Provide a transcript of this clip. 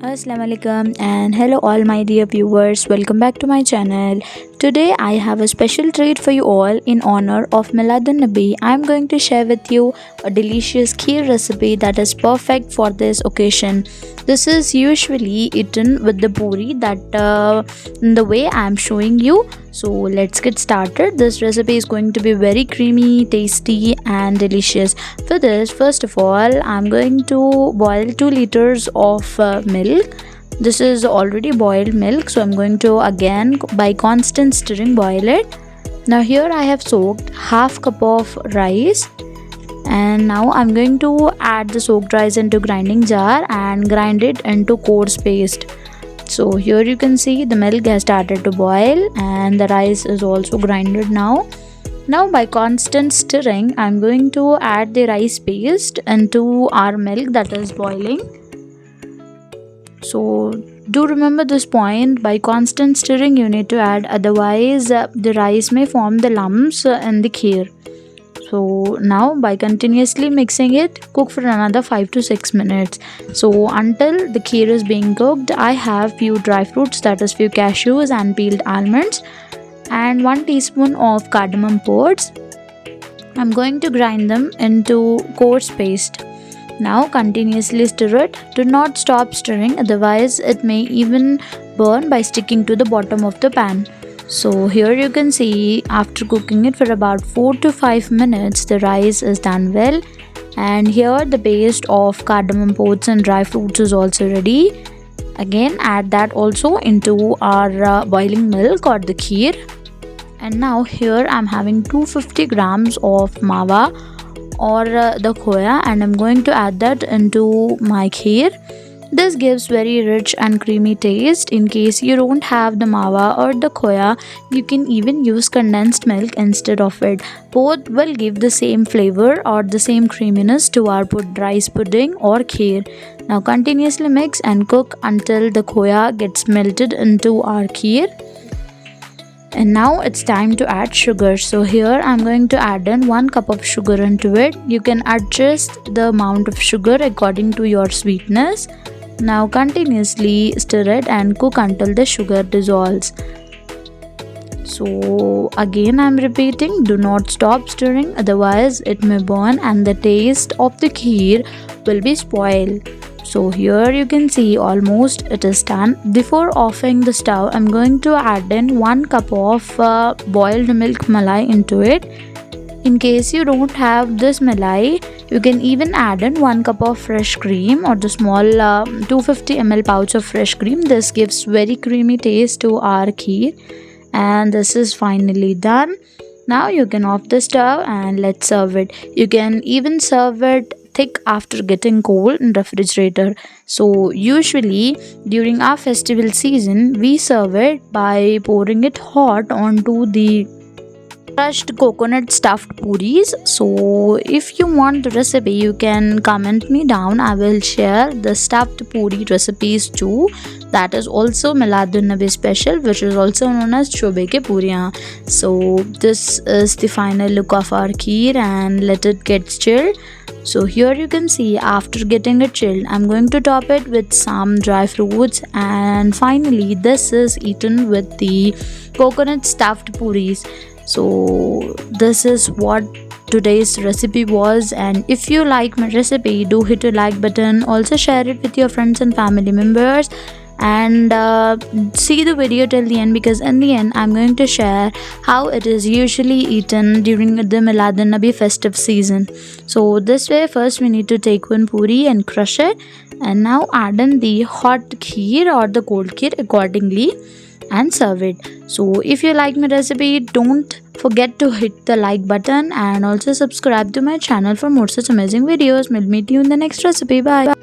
Assalamualaikum and hello all my dear viewers, welcome back to my channel. Today I have a special treat for you all in honor of Miladun Nabi. I am going to share with you a delicious kheer recipe that is perfect for this occasion. This is usually eaten with the puri in the way I am showing you. So let's get started. This recipe is going to be very creamy, tasty and delicious. For this, first of all, I'm going to boil 2 liters of milk. This is already boiled milk, so I'm going to again by constant stirring boil it. Now here I have soaked half cup of rice, and now I'm going to add the soaked rice into grinding jar and grind it into coarse paste. So here you can see the milk has started to boil and the rice is also grinded now. Now by constant stirring, I'm going to add the rice paste into our milk that is boiling. So do remember this point, by constant stirring you need to add, otherwise the rice may form the lumps in the kheer. So now by continuously mixing it, cook for another 5 to 6 minutes. So until the kheer is being cooked, I have few dry fruits, that is few cashews and peeled almonds, and 1 teaspoon of cardamom pods. I'm going to grind them into coarse paste. Now continuously stir it. Do not stop stirring, otherwise it may even burn by sticking to the bottom of the pan. So here you can see after cooking it for about 4 to 5 minutes, the rice is done well, and here the paste of cardamom pods and dry fruits is also ready. Again add that also into our boiling milk or the kheer. And now here I'm having 250 grams of mawa or the khoya, and I'm going to add that into my kheer. This gives very rich and creamy taste. In case you don't have the mawa or the khoya, you can even use condensed milk instead of it. Both will give the same flavor or the same creaminess to our rice pudding or kheer. Now continuously mix and cook until the khoya gets melted into our kheer. And now it's time to add sugar. So here I'm going to add in 1 cup of sugar into it. You can adjust the amount of sugar according to your sweetness. Now continuously stir it and cook until the sugar dissolves. So again I'm repeating, do not stop stirring, otherwise it may burn and the taste of the kheer will be spoiled. So here you can see almost it is done. Before offing the stove, I'm going to add in 1 cup of boiled milk malai into it. In case you don't have this malai, you can even add in 1 cup of fresh cream or the small 250 ml pouch of fresh cream. This gives very creamy taste to our kheer. And this is finally done. Now you can off the stove and let's serve it. You can even serve it thick after getting cold in refrigerator. So usually during our festival season, we serve it by pouring it hot onto the crushed coconut stuffed puris. So if you want the recipe, you can comment me down. I will share the stuffed puri recipes too. That is also Miladun Nabi special, which is also known as chobe ke puriyan. So this is the final look of our kheer, and let it get chilled. So here you can see after getting it chilled, I'm going to top it with some dry fruits, and finally this is eaten with the coconut stuffed puris. So this is what today's recipe was, and if you like my recipe, do hit a like button. Also share it with your friends and family members, and see the video till the end, because in the end I'm going to share how it is usually eaten during the Miladun Nabi festive season. So this way, first we need to take 1 puri and crush it, and now add in the hot kheer or the cold kheer accordingly and serve it. So if you like my recipe, don't forget to hit the like button and also subscribe to my channel for more such amazing videos. We'll meet you in the next recipe. Bye.